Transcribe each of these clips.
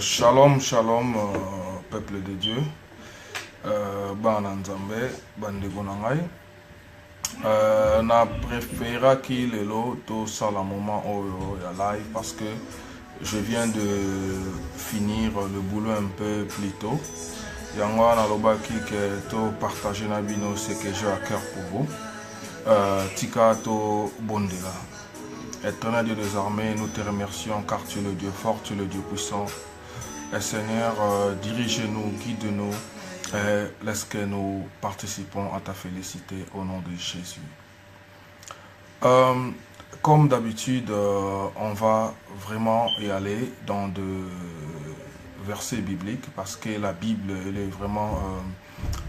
Shalom, shalom, peuple de Dieu. Bana Nzambe, bandeko na ngai. Na préféraki lelo to sala moment oyo ya live parce que je viens de finir le boulot un peu plus tôt. Yango na lobaki que to partager na bino ce que j'ai à cœur pour vous. Tika to bondela. Éternel Dieu des armées, nous te remercions car tu es le Dieu fort, tu es le Dieu puissant. Et Seigneur, dirige-nous, guide-nous et laisse que nous participons à ta félicité au nom de Jésus. Comme d'habitude, on va vraiment y aller dans de versets bibliques parce que la Bible elle est vraiment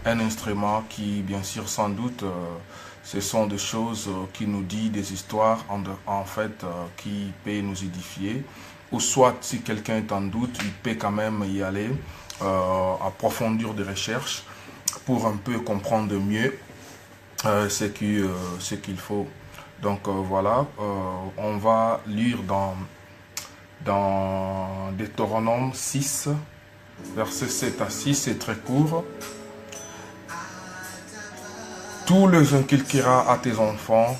un instrument qui, bien sûr, sans doute, ce sont des choses qui nous disent des histoires en fait qui peuvent nous édifier. Ou soit, si quelqu'un est en doute, il peut quand même y aller, approfondir des recherches pour un peu comprendre mieux ce qu'il faut. Donc voilà, on va lire dans Deutéronome 6, versets 7 à 6, c'est très court. Tout les inculqueras à tes enfants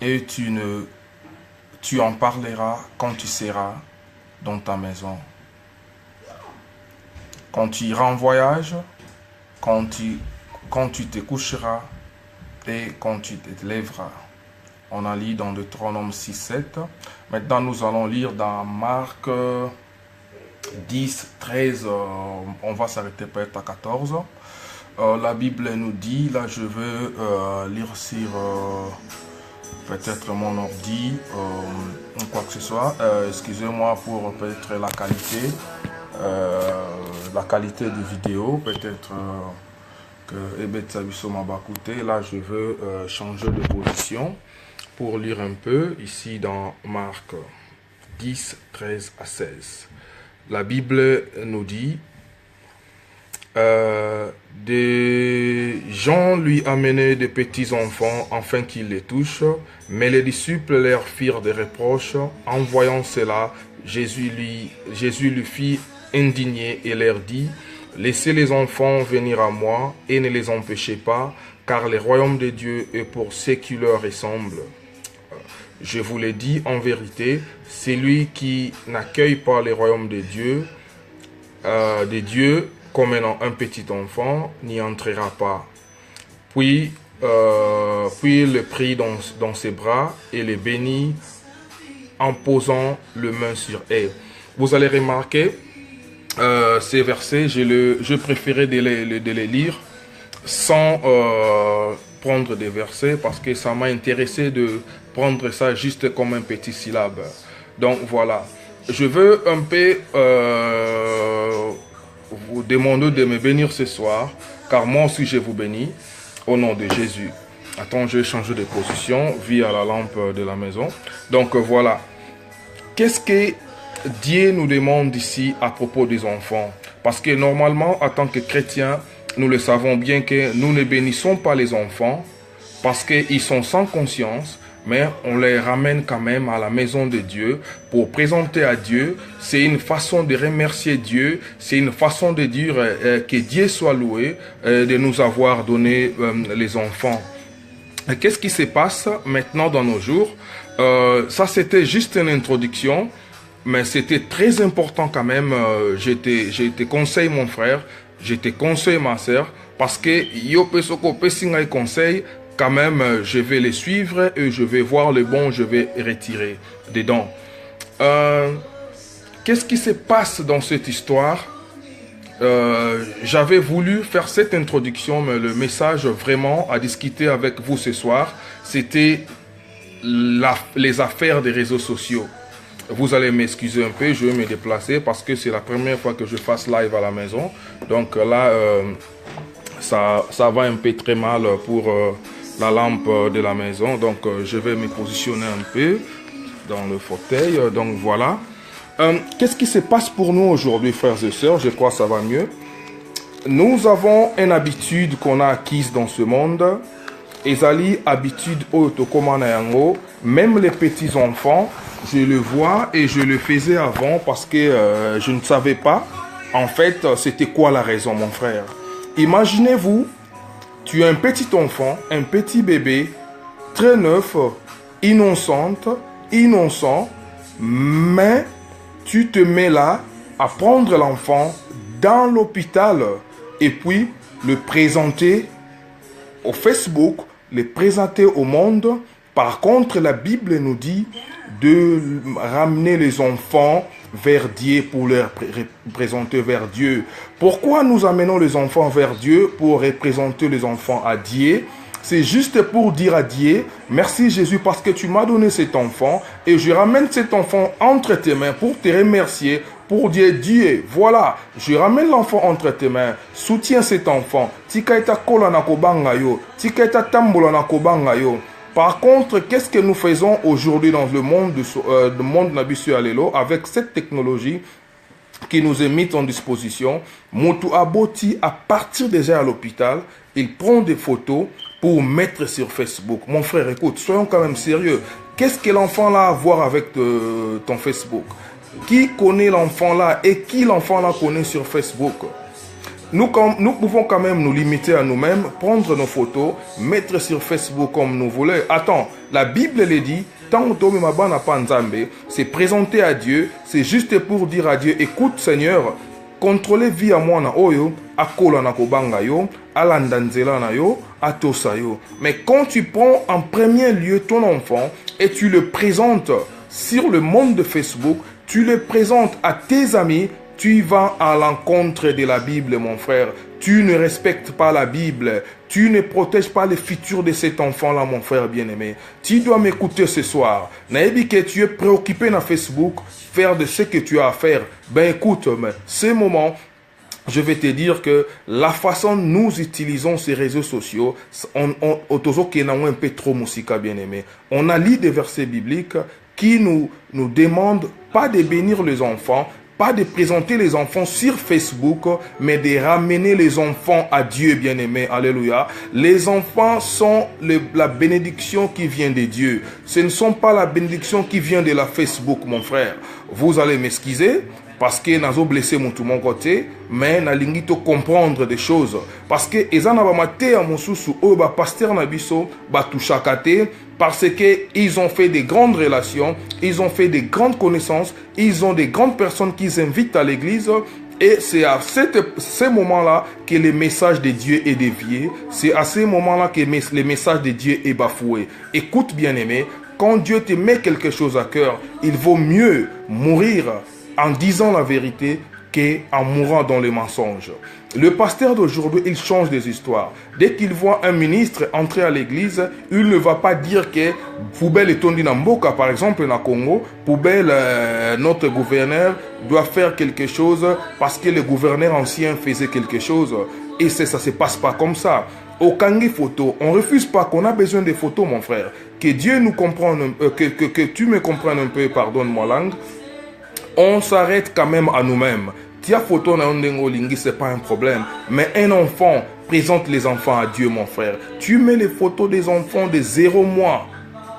et tu en parleras quand tu seras dans ta maison. Quand tu iras en voyage, quand tu te coucheras et quand tu te lèveras. On a lu dans Deutéronome 6, 7. Maintenant, nous allons lire dans Marc 10, 13. On va s'arrêter peut-être à 14. La Bible nous dit, là je veux lire sur peut-être mon ordi, quoi que ce soit. Excusez-moi pour peut-être la qualité de vidéo, peut-être que là je veux changer de position pour lire un peu ici dans Marc 10, 13 à 16. La Bible nous dit, des gens lui amenaient des petits enfants afin qu'ils les touchent, mais les disciples leur firent des reproches. En voyant cela, Jésus lui fit indigner et leur dit, laissez les enfants venir à moi et ne les empêchez pas, car le royaume de Dieu est pour ceux qui leur ressemblent. Je vous le dis en vérité, celui qui n'accueille pas le royaume de Dieu comme un petit enfant, n'y entrera pas. Puis le prit dans ses bras et le bénit en posant le main sur elle. Vous allez remarquer, ces versets, je préférais de les lire sans prendre des versets parce que ça m'a intéressé de prendre ça juste comme un petit syllabe. Donc voilà, je veux un peu vous demander de me bénir ce soir, car moi aussi je vous bénis, au nom de Jésus. Attends, je vais changer de position via la lampe de la maison. Donc voilà, qu'est-ce que Dieu nous demande ici à propos des enfants? Parce que normalement, en tant que chrétiens, nous le savons bien que nous ne bénissons pas les enfants parce qu'ils sont sans conscience, mais on les ramène quand même à la maison de Dieu pour présenter à Dieu. C'est une façon de remercier Dieu, c'est une façon de dire que Dieu soit loué de nous avoir donné les enfants. Qu'est-ce qui se passe maintenant dans nos jours? Ça c'était juste une introduction, mais c'était très important quand même. Je te conseille mon frère, je te conseille ma soeur, parce que yo pesoko pesinga conseil. Quand même, je vais les suivre et je vais voir le bon, je vais retirer dedans. Qu'est-ce qui se passe dans cette histoire? J'avais voulu faire cette introduction, mais le message vraiment à discuter avec vous ce soir, c'était les affaires des réseaux sociaux. Vous allez m'excuser un peu, je vais me déplacer parce que c'est la première fois que je fasse live à la maison. Donc là, ça va un peu très mal pour la lampe de la maison, donc je vais me positionner un peu dans le fauteuil. Donc voilà, qu'est-ce qui se passe pour nous aujourd'hui, frères et sœurs? Je crois que ça va mieux. Nous avons une habitude qu'on a acquise dans ce monde. Ezali habitude oyo tokoma na yango, même les petits enfants je le vois et je le faisais avant parce que je ne savais pas, en fait, c'était quoi la raison, mon frère. Imaginez-vous, tu es un petit enfant, un petit bébé, très neuf, innocent, mais tu te mets là à prendre l'enfant dans l'hôpital et puis le présenter au Facebook, le présenter au monde. Par contre, la Bible nous dit de ramener les enfants vers Dieu pour les représenter vers Dieu. Pourquoi nous amenons les enfants vers Dieu pour représenter les enfants à Dieu? C'est juste pour dire à Dieu, merci Jésus parce que tu m'as donné cet enfant et je ramène cet enfant entre tes mains pour te remercier, pour dire Dieu, voilà, je ramène l'enfant entre tes mains, soutiens cet enfant, tika eta kola na kobanga yo, tika eta tambola na kobanga yo. Par contre, qu'est-ce que nous faisons aujourd'hui dans le monde du monde Nabisu Alelo avec cette technologie qui nous est mise en disposition? Motu Aboti, à partir déjà à l'hôpital, il prend des photos pour mettre sur Facebook. Mon frère, écoute, soyons quand même sérieux. Qu'est-ce que l'enfant là a à voir avec ton Facebook? Qui connaît l'enfant là et qui l'enfant là connaît sur Facebook? Nous pouvons quand même nous limiter à nous-mêmes, prendre nos photos, mettre sur Facebook comme nous voulons. Attends, la Bible le dit, tant que c'est présenter à Dieu, c'est juste pour dire à Dieu, écoute Seigneur, contrôler vie à moi na oyo, akola na kobanga yo, alandanzela na yo, atosa yo. Mais quand tu prends en premier lieu ton enfant et tu le présentes sur le monde de Facebook, tu le présentes à tes amis, tu vas à l'encontre de la Bible, mon frère. Tu ne respectes pas la Bible. Tu ne protèges pas le futur de cet enfant-là, mon frère bien-aimé. Tu dois m'écouter ce soir. Naïbi que tu es préoccupé dans Facebook, faire de ce que tu as à faire. Ben écoute, ces moments, je vais te dire que la façon dont nous utilisons ces réseaux sociaux, on un peu trop musica bien-aimé. On a lu des versets bibliques qui nous demandent pas de bénir les enfants, pas de présenter les enfants sur Facebook, mais de ramener les enfants à Dieu bien-aimé. Alléluia. Les enfants sont la bénédiction qui vient de Dieu. Ce ne sont pas la bénédiction qui vient de la Facebook, mon frère. Vous allez m'excuser parce que nazo blessé mon côté, mais na lingito comprendre des choses. Parce que ezana ba maté à mosusu o ba pasteur na biso ba touchakate, parce qu'ils ont fait des grandes relations, ils ont fait des grandes connaissances, ils ont des grandes personnes qu'ils invitent à l'église. Et c'est à ces moments-là que le message de Dieu est dévié. C'est à ces moments-là que le message de Dieu est bafoué. Écoute bien aimé, quand Dieu te met quelque chose à cœur, il vaut mieux mourir en disant la vérité qu'en mourant dans les mensonges. Le pasteur d'aujourd'hui, il change des histoires. Dès qu'il voit un ministre entrer à l'église, il ne va pas dire que Poubelle est tondi Namboka, par exemple, na Congo, Poubelle, notre gouverneur, doit faire quelque chose parce que le gouverneur ancien faisait quelque chose. Et ça ne se passe pas comme ça. Au Kangi photo, on ne refuse pas qu'on a besoin des photos, mon frère. Que Dieu nous comprenne, que tu me comprennes un peu, pardonne-moi langue. On s'arrête quand même à nous-mêmes. Tia photo na ondengo lingi, c'est pas un problème. Mais un enfant, présente les enfants à Dieu, mon frère. Tu mets les photos des enfants de 0 mois.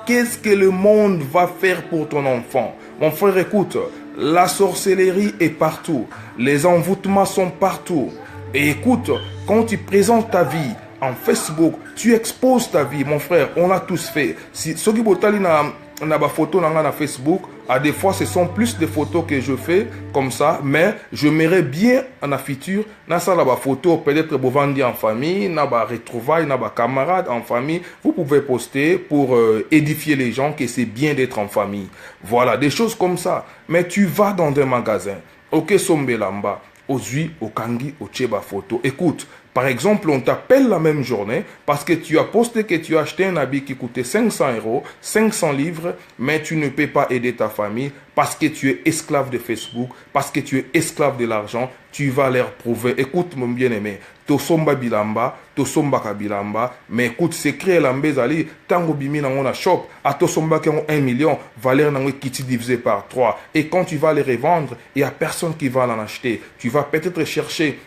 Qu'est-ce que le monde va faire pour ton enfant? Mon frère, écoute, la sorcellerie est partout. Les envoûtements sont partout. Et écoute, quand tu présentes ta vie en Facebook, tu exposes ta vie, mon frère. On l'a tous fait. Si ceux qui botali na ba photo na Facebook, à des fois ce sont plus des photos que je fais comme ça, mais je m'aimerais bien en la future na ça la ba photo peut-être bovandi en famille, na ba retrouvailles, na ba camarades en famille. Vous pouvez poster pour édifier les gens que c'est bien d'être en famille. Voilà, des choses comme ça. Mais tu vas dans un magasin, ok sombelamba, ozui, au kangi, au tcheba photo. Écoute, par exemple, on t'appelle la même journée parce que tu as posté que tu as acheté un habit qui coûtait 500 €, 500 livres, mais tu ne peux pas aider ta famille parce que tu es esclave de Facebook, parce que tu es esclave de l'argent. Tu vas leur prouver. Écoute, mon bien-aimé, tosomba bilamba, tosomba kabilamba, mais écoute, secret lambé zali, tango bimi nango na shop, à tosomba qui ont 1 million, valeur nango kiti divisé par 3. Et quand tu vas les revendre, il n'y a personne qui va l'en acheter. Tu vas peut-être chercher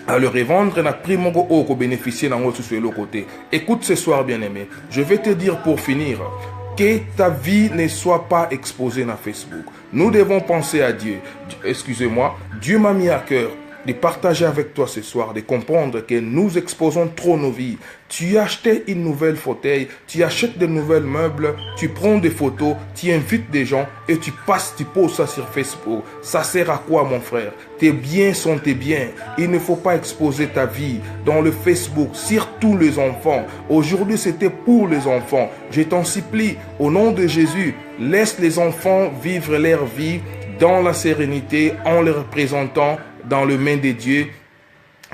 à le revendre, na prix mongo au bénéficier dans l'autre sur le côté. Écoute ce soir bien aimé, je vais te dire pour finir, que ta vie ne soit pas exposée dans Facebook. Nous devons penser à Dieu. Excusez-moi, Dieu m'a mis à cœur de partager avec toi ce soir, de comprendre que nous exposons trop nos vies. Tu as acheté une nouvelle fauteuil, tu achètes de nouvelles meubles, tu prends des photos, tu invites des gens et tu poses ça sur Facebook. Ça sert à quoi, mon frère? Tes biens sont tes biens. Il ne faut pas exposer ta vie dans le Facebook, surtout les enfants. Aujourd'hui, c'était pour les enfants. Je t'en supplie, au nom de Jésus, laisse les enfants vivre leur vie dans la sérénité en les représentant dans le main de Dieu,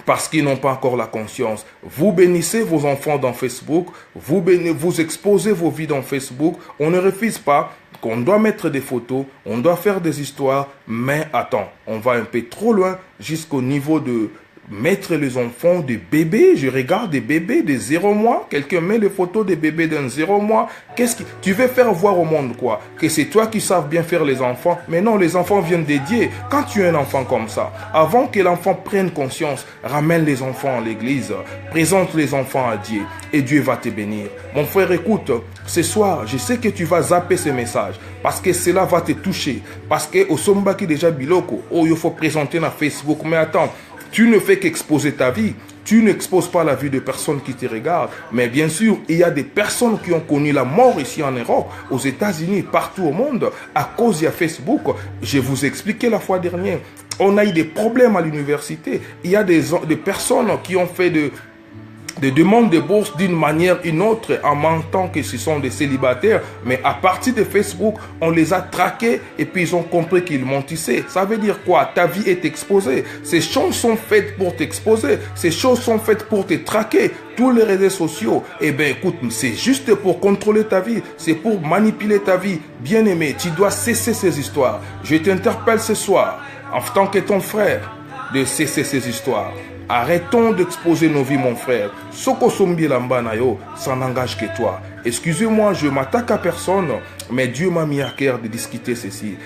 parce qu'ils n'ont pas encore la conscience. Vous bénissez vos enfants dans Facebook, vous exposez vos vies dans Facebook. On ne refuse pas qu'on doit mettre des photos, on doit faire des histoires, mais attends, on va un peu trop loin jusqu'au niveau de mettre les enfants des bébés. Je regarde des bébés de 0 mois. Quelqu'un met les photos des bébés d'un 0 mois. Qu'est-ce que tu veux faire voir au monde, quoi? Que c'est toi qui savent bien faire les enfants. Mais non, les enfants viennent dédiés. Quand tu as un enfant comme ça, avant que l'enfant prenne conscience, ramène les enfants à l'église, présente les enfants à Dieu et Dieu va te bénir. Mon frère, écoute, ce soir, je sais que tu vas zapper ce message parce que cela va te toucher. Parce que au somba qui déjà biloko, oh, il faut présenter dans Facebook. Mais attends, tu ne fais qu'exposer ta vie. Tu n'exposes pas la vie de personnes qui te regardent. Mais bien sûr, il y a des personnes qui ont connu la mort ici en Europe, aux États-Unis, partout au monde, à cause de Facebook. Je vous ai expliqué la fois dernière. On a eu des problèmes à l'université. Il y a des personnes qui ont fait des demandes de bourse d'une manière ou une autre en mentant que ce sont des célibataires, mais à partir de Facebook, on les a traqués et puis ils ont compris qu'ils mentissaient. Ça veut dire quoi? Ta vie est exposée. Ces choses sont faites pour t'exposer. Ces choses sont faites pour te traquer. Tous les réseaux sociaux, eh bien écoute, c'est juste pour contrôler ta vie. C'est pour manipuler ta vie. Bien-aimé, tu dois cesser ces histoires. Je t'interpelle ce soir, en tant que ton frère, de cesser ces histoires. Arrêtons d'exposer nos vies, mon frère. Soko sombi lamba na yo, ça n'engage que toi. Excusez-moi, je m'attaque à personne, mais Dieu m'a mis à cœur de discuter ceci.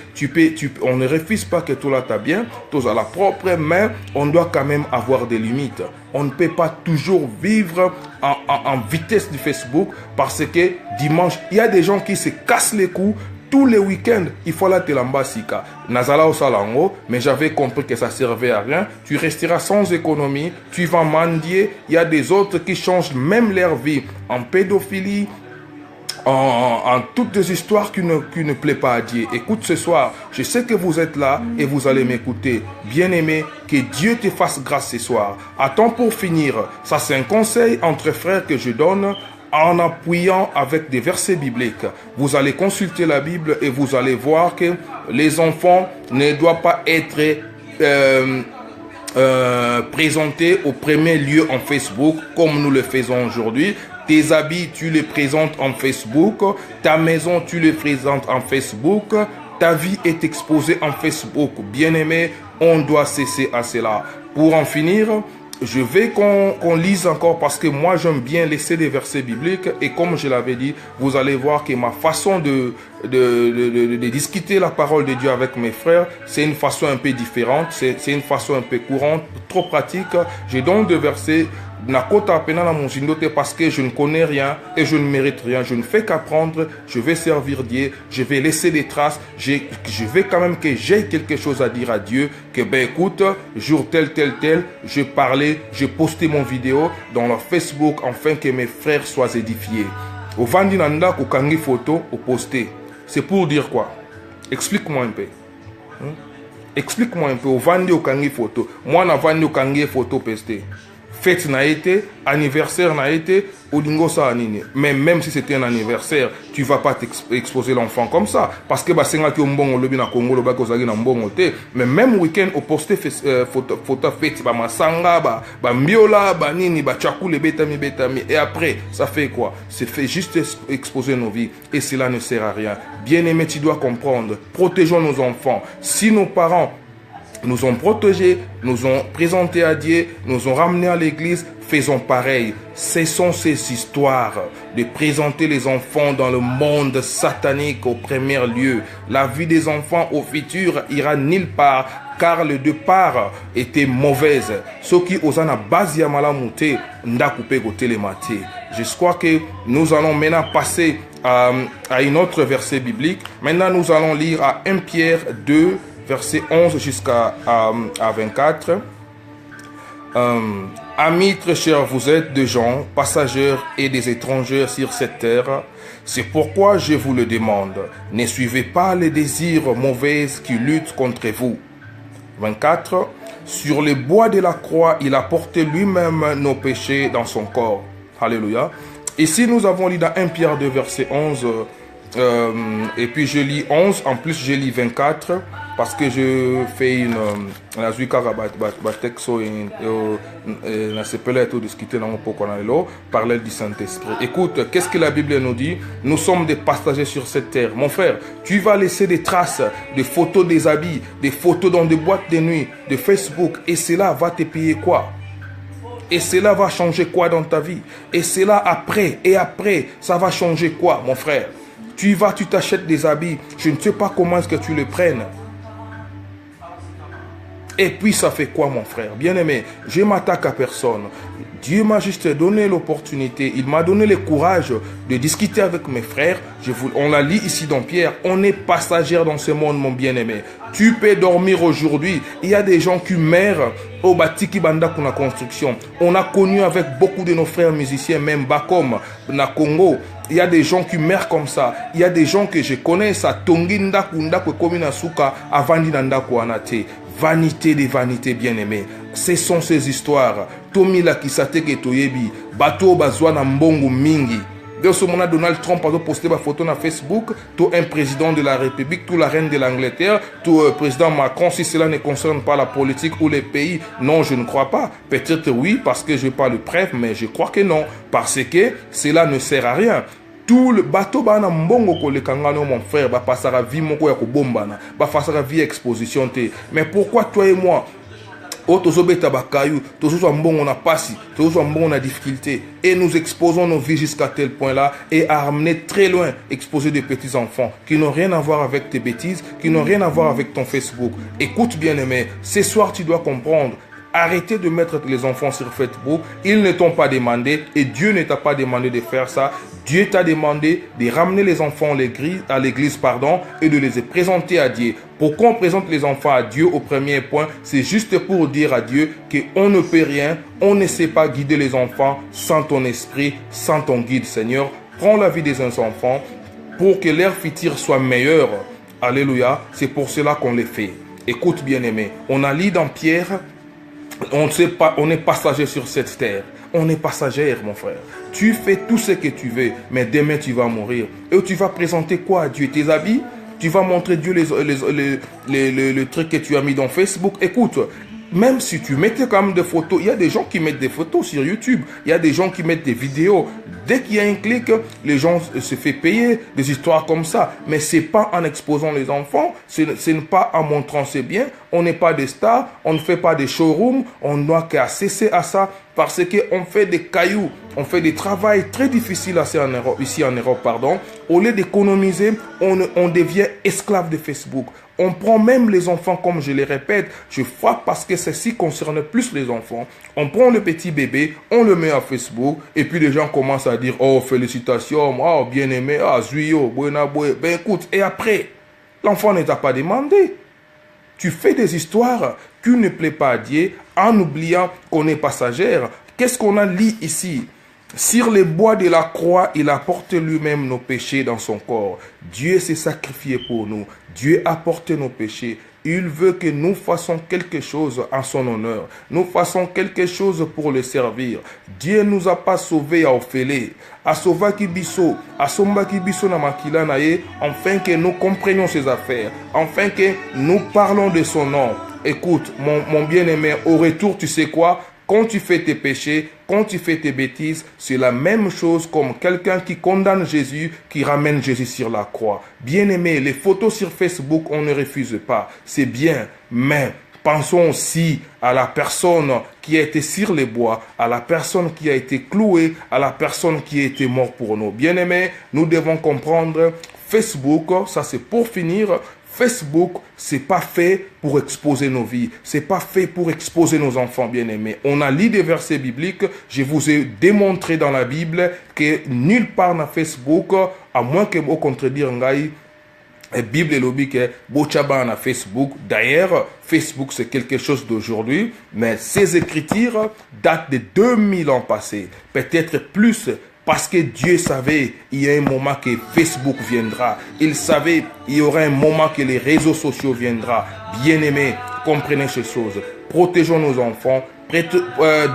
On ne refuse pas que tout là t'a bien, tous à la propre, mais on doit quand même avoir des limites. On ne peut pas toujours vivre en vitesse du Facebook parce que dimanche, il y a des gens qui se cassent les coups. Tous les week-ends, il faut la telambasika. Nazala au salango, mais j'avais compris que ça servait à rien. Tu resteras sans économie, tu vas mendier. Il y a des autres qui changent même leur vie en pédophilie, en toutes des histoires qui ne plaisent pas à Dieu. Écoute ce soir, je sais que vous êtes là et vous allez m'écouter. Bien-aimé, que Dieu te fasse grâce ce soir. Attends, pour finir, ça c'est un conseil entre frères que je donne, en appuyant avec des versets bibliques. Vous allez consulter la Bible et vous allez voir que les enfants ne doivent pas être présentés au premier lieu en Facebook comme nous le faisons aujourd'hui. Tes habits, tu les présentes en Facebook. Ta maison, tu les présentes en Facebook. Ta vie est exposée en Facebook. Bien-aimé, on doit cesser à cela. Pour en finir, je vais qu'on lise encore parce que moi j'aime bien laisser des versets bibliques et comme je l'avais dit, vous allez voir que ma façon de discuter la parole de Dieu avec mes frères, c'est une façon un peu différente, c'est une façon un peu courante, trop pratique. J'ai donc des versets parce que je ne connais rien et je ne mérite rien. Je ne fais qu'apprendre, je vais servir Dieu, je vais laisser des traces, je vais quand même que j'ai quelque chose à dire à Dieu, que ben écoute, jour tel, je parlais, je postais mon vidéo dans le Facebook afin que mes frères soient édifiés. Au Vandinanda, au Kangi photo, au posté. C'est pour dire quoi? Explique-moi un peu. Explique-moi un peu. Au Vandi, au Kangi photo. Moi, na Vandi, au Kangi photo posté. Fête n'a été, anniversaire n'a été, Olingo ça anini. Mais même si c'était un anniversaire, tu vas pas exposer l'enfant comme ça. Parce que basenga ki ombongo lobi na Congo loba kozagi na mbongo te. Mais même week-end au poster photo fête ba masanga ba mbiola ba nini ba chakule betami. Et après, ça fait quoi? C'est fait juste exposer nos vies et cela ne sert à rien. Bien-aimé, tu dois comprendre. Protégeons nos enfants. Si nos parents nous ont protégés, nous ont présentés à Dieu, nous ont ramenés à l'église, faisons pareil. Cessons ces histoires de présenter les enfants dans le monde satanique au premier lieu. La vie des enfants au futur ira nulle part car le départ était mauvaise. Ceux qui osent na base ya malamuté, nda coupé côté les maté. Je crois que nous allons maintenant passer à une autre verset biblique. Maintenant, nous allons lire à 1 Pierre 2, verset 11 jusqu'à 24. Amis très chers, vous êtes des gens, passagers et des étrangers sur cette terre. C'est pourquoi je vous le demande, ne suivez pas les désirs mauvais qui luttent contre vous. 24. Sur le bois de la croix, il a porté lui-même nos péchés dans son corps. Alléluia. Ici, nous avons lu dans 1 Pierre 2, verset 11. Et puis je lis 11, en plus je lis 24 parce que je fais une parler du Saint-Esprit. Écoute, qu'est-ce que la Bible nous dit? Nous sommes des passagers sur cette terre. Mon frère, tu vas laisser des traces, des photos des habits, des photos dans des boîtes de nuit, de Facebook, et cela va te payer quoi? Et cela va changer quoi dans ta vie? Et cela après, ça va changer quoi, mon frère? Tu vas, tu t'achètes des habits, je ne sais pas comment est-ce que tu les prennes. Et puis ça fait quoi, mon frère? Bien-aimé, je m'attaque à personne. Dieu m'a juste donné l'opportunité, il m'a donné le courage de discuter avec mes frères. On l'a dit ici dans Pierre, on est passager dans ce monde, mon bien-aimé. Tu peux dormir aujourd'hui. Il y a des gens qui meurent au Batiki Banda pour la construction. On a connu avec beaucoup de nos frères musiciens, même Bakom, na Congo. Il y a des gens qui meurent comme ça. Il y a des gens que je connais, ça tongi ndakunda kwe komi na suka avandi nanda ko anate. Vanité des vanités, bien-aimés. Ce sont ces histoires. Tomi la kisate ke toyebi. Bato bazwa na mbongo mingi. De ce moment, Donald Trump a posté ma photo sur Facebook. Tout un président de la République, tout la reine de l'Angleterre, tout président Macron, si cela ne concerne pas la politique ou les pays. Non, je ne crois pas. Peut-être oui, parce que je n'ai pas le preuve, mais je crois que non. Parce que cela ne sert à rien. Tout le bateau bana mbongo ko le kangano, mon frère, ba passera vie mon ko ya ko bombana, ba passera vie exposition te. Mais pourquoi toi et moi tozobeta bakayou, tozo mbongo na pasi, tozo mbongo na difficulté, et nous exposons nos vies jusqu'à tel point là, et à amener très loin, exposer des petits enfants qui n'ont rien à voir avec tes bêtises, qui n'ont rien à voir avec ton Facebook. Écoute bien aimé, ce soir tu dois comprendre. Arrêtez de mettre les enfants sur Facebook. Ils ne t'ont pas demandé et Dieu ne t'a pas demandé de faire ça. Dieu t'a demandé de ramener les enfants à l'église, et de les présenter à Dieu. Pourquoi on présente les enfants à Dieu au premier point? C'est juste pour dire à Dieu qu'on ne peut rien, on ne sait pas guider les enfants sans ton esprit, sans ton guide, Seigneur. Prends la vie des enfants pour que leur futur soit meilleur. Alléluia. C'est pour cela qu'on les fait. Écoute bien aimé, on a lu dans Pierre. On ne sait pas, on est passager sur cette terre. On est passager, mon frère. Tu fais tout ce que tu veux, mais demain tu vas mourir. Et tu vas présenter quoi à Dieu? Tes habits? Tu vas montrer Dieu le truc que tu as mis dans Facebook. Écoute, même si tu mettais quand même des photos, il y a des gens qui mettent des photos sur YouTube. Il y a des gens qui mettent des vidéos. Dès qu'il y a un clic, les gens se font payer des histoires comme ça. Mais c'est pas en exposant les enfants, ce n'est pas en montrant ses biens. On n'est pas des stars, on ne fait pas des showrooms. On doit qu'à cesser à ça parce qu'on fait des cailloux, on fait des travails très difficiles ici en Europe. Au lieu d'économiser, on devient esclave de Facebook. On prend même les enfants, comme je les répète, je frappe parce que ceci concerne plus les enfants. On prend le petit bébé, on le met à Facebook, et puis les gens commencent à dire, oh, félicitations, oh, bien aimé, ah, zuyo, buena, bue. Ben écoute, et après, l'enfant ne t'a pas demandé. Tu fais des histoires qui ne plaisent pas à Dieu en oubliant qu'on est passagère. Qu'est-ce qu'on a lu ici? Sur les bois de la croix, il a porté lui-même nos péchés dans son corps. Dieu s'est sacrifié pour nous. Dieu a porté nos péchés. Il veut que nous fassions quelque chose en son honneur. Nous fassons quelque chose pour le servir. Dieu ne nous a pas sauvés à Ophélie, à Sauvaki Bisso, à Sombaki Bisso na Makila naye, afin que nous comprenions ses affaires, afin que nous parlons de son nom. Écoute, mon bien-aimé, au retour, tu sais quoi? Quand tu fais tes péchés, quand tu fais tes bêtises, c'est la même chose comme quelqu'un qui condamne Jésus, qui ramène Jésus sur la croix. Bien-aimé, les photos sur Facebook, on ne refuse pas. C'est bien, mais pensons aussi à la personne qui a été sur les bois, à la personne qui a été clouée, à la personne qui a été morte pour nous. Bien-aimé, nous devons comprendre, Facebook, ça c'est pour finir. Facebook, c'est pas fait pour exposer nos vies. C'est pas fait pour exposer nos enfants bien-aimés. On a lu des versets bibliques. Je vous ai démontré dans la Bible que nulle part dans Facebook, à moins que vous contredire ngai, la Bible est lobby que Bochaba na Facebook. D'ailleurs, Facebook c'est quelque chose d'aujourd'hui, mais ces écritures datent de 2000 ans passés, peut-être plus. Parce que Dieu savait, il y a un moment que Facebook viendra. Il savait, il y aura un moment que les réseaux sociaux viendront. Bien-aimés, comprenez ces choses. Protégeons nos enfants.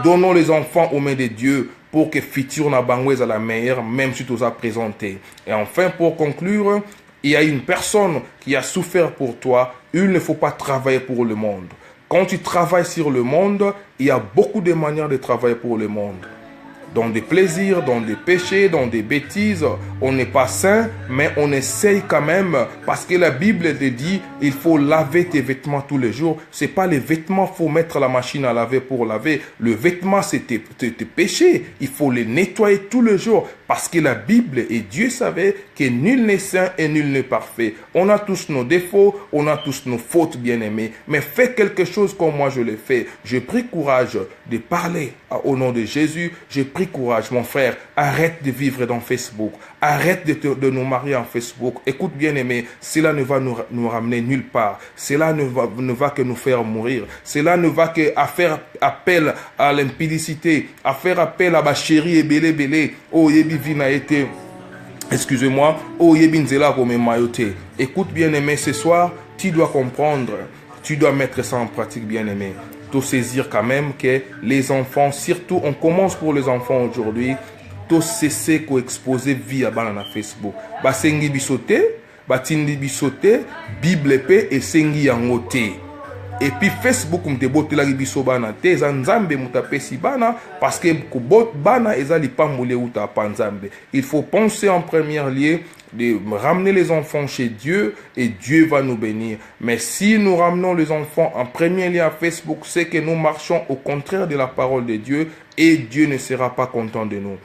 Donnons les enfants aux mains de Dieu pour que futur na bangouez à la meilleure, même si tu as présenté. Et enfin, pour conclure, il y a une personne qui a souffert pour toi. Il ne faut pas travailler pour le monde. Quand tu travailles sur le monde, il y a beaucoup de manières de travailler pour le monde. Dans des plaisirs, dans des péchés, dans des bêtises. On n'est pas saint, mais on essaye quand même. Parce que la Bible te dit, il faut laver tes vêtements tous les jours. C'est pas les vêtements, faut mettre la machine à laver pour laver. Le vêtement, c'est tes péchés. Il faut les nettoyer tous les jours. Parce que la Bible et Dieu savait que nul n'est saint et nul n'est parfait. On a tous nos défauts, on a tous nos fautes, bien-aimés. Mais fais quelque chose comme moi je l'ai fait. J'ai pris courage de parler au nom de Jésus. J'ai pris courage, mon frère. Arrête de vivre dans Facebook. Arrête de nous marier en Facebook. Écoute, bien-aimé, cela ne va nous ramener nulle part. Cela ne va que nous faire mourir. Cela ne va que à faire appel à l'impudicité, à faire appel à ma chérie et belé. Oh, yebi vina été. Excusez-moi. Oh, yebi nzela comme mayoté. Écoute, bien-aimé, ce soir, tu dois comprendre. Tu dois mettre ça en pratique, bien-aimé. De saisir quand même que les enfants, surtout on commence pour les enfants aujourd'hui, de cesser qu'on expose vie à banana Facebook. Ba sengi bisote, ba tindi bisote, Bible pe et sengi yangote. Et puis Facebook mte botela biso bana te zanzambe mutapesi bana parce que ko bana ezali pambole uta panzambe. Il faut penser en premier lieu de ramener les enfants chez Dieu et Dieu va nous bénir. Mais si nous ramenons les enfants en premier lieu à Facebook, c'est que nous marchons au contraire de la parole de Dieu et Dieu ne sera pas content de nous.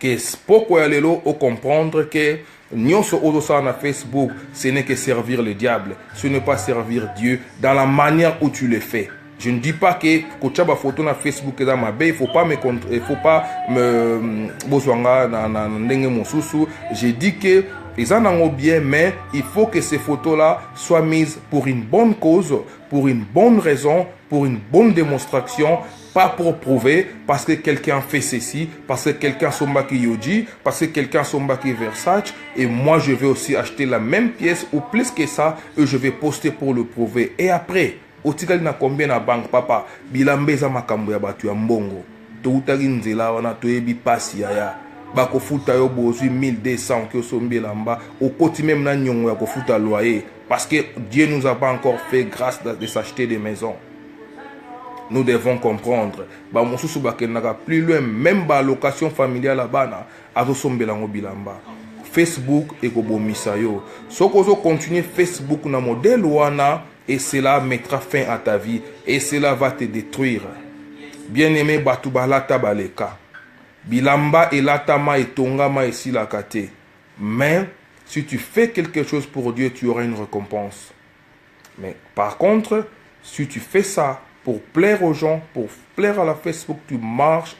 Que pourquoi aller là au comprendre que nyonso odosa na Facebook, ce n'est que servir le diable, ce n'est pas servir Dieu dans la manière où tu le fais. Je ne dis pas que kochaba photo na Facebook est dans ma baie, il faut pas me boswanga na ndenge mosusu. J'ai dit que ils en ont bien, mais il faut que ces photos-là soient mises pour une bonne cause, pour une bonne raison, pour une bonne démonstration, pas pour prouver, parce que quelqu'un fait ceci, parce que quelqu'un sombaki Yoji, parce que quelqu'un sombaki Versace, et moi je vais aussi acheter la même pièce ou plus que ça, et je vais poster pour le prouver. Et après, otikali na combien na banque papa, bilambeza makambo ya batu ya mbongo, toutaki nzela wana toyebi pasi ya bakofuta yo bozwi 1200 ki osombelamba okoti même na nyongo ya kofuta loyer parce que Dieu nous a pas encore fait grâce de s'acheter des maisons. Nous devons comprendre ba mosusu bakendaka plus loin même ba location familiale la bana azosombelango bilamba. Facebook ekobomisa yo. Sokozo continuer Facebook na modèle wana et cela mettra fin à ta vie et cela va te détruire. Bien-aimé batu balata baleka. Bilamba et latama et tongama et silakate. Mais si tu fais quelque chose pour Dieu, tu auras une récompense. Mais par contre, si tu fais ça pour plaire aux gens, pour plaire à la Facebook, tu marches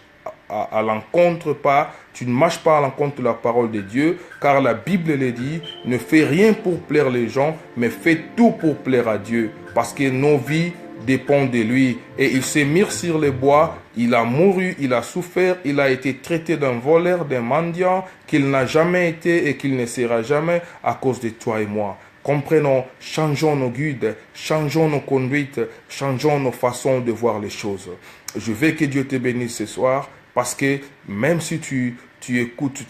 à l'encontre pas, tu ne marches pas à l'encontre de la parole de Dieu, car la Bible le dit, ne fais rien pour plaire les gens, mais fais tout pour plaire à Dieu, parce que nos vies dépend de lui. Et il s'est mis sur les bois, il a mouru, il a souffert, il a été traité d'un voleur, d'un mendiant, qu'il n'a jamais été et qu'il ne sera jamais à cause de toi et moi. Comprenons, changeons nos guides, changeons nos conduites, changeons nos façons de voir les choses. Je veux que Dieu te bénisse ce soir, parce que même si tu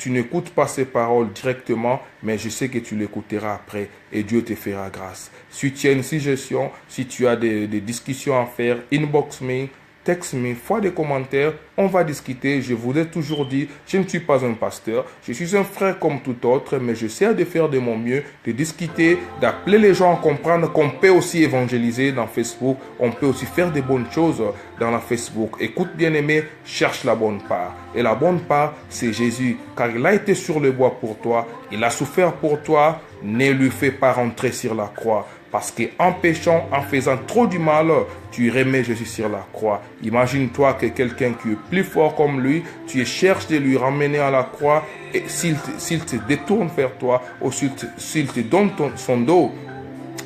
n'écoutes pas ces paroles directement, mais je sais que tu l'écouteras après et Dieu te fera grâce. Si tu as une suggestion, si tu as des discussions à faire, inbox me, texte me, fais des commentaires, on va discuter. Je vous ai toujours dit, je ne suis pas un pasteur, je suis un frère comme tout autre, mais j'essaie de faire de mon mieux, de discuter, d'appeler les gens à comprendre qu'on peut aussi évangéliser dans Facebook, on peut aussi faire des bonnes choses dans la Facebook. Écoute bien aimé, cherche la bonne part. Et la bonne part, c'est Jésus, car il a été sur le bois pour toi, il a souffert pour toi, Ne lui fais pas rentrer sur la croix. Parce qu'en péchant, en faisant trop du mal, tu remets Jésus sur la croix. Imagine-toi que quelqu'un qui est plus fort comme lui, tu cherches de lui ramener à la croix, et s'il te détourne vers toi, ou s'il te donne son dos,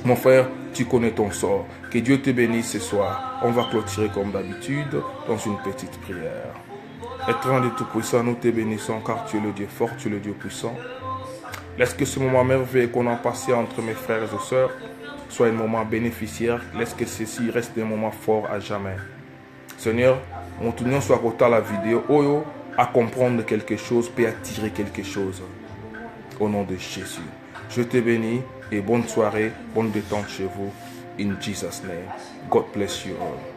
mon frère, tu connais ton sort. Que Dieu te bénisse ce soir. On va clôturer comme d'habitude dans une petite prière. Éternel et Tout-Puissant, nous te bénissons car tu es le Dieu fort, tu es le Dieu puissant. Laisse que ce moment merveilleux qu'on a passé entre mes frères et sœurs soit un moment bénéficiaire. Laisse que ceci reste un moment fort à jamais. Seigneur, mon tournant soit à la vidéo, à comprendre quelque chose, puis à tirer quelque chose. Au nom de Jésus. Je te bénis et bonne soirée, bonne détente chez vous. In Jesus' name. God bless you all.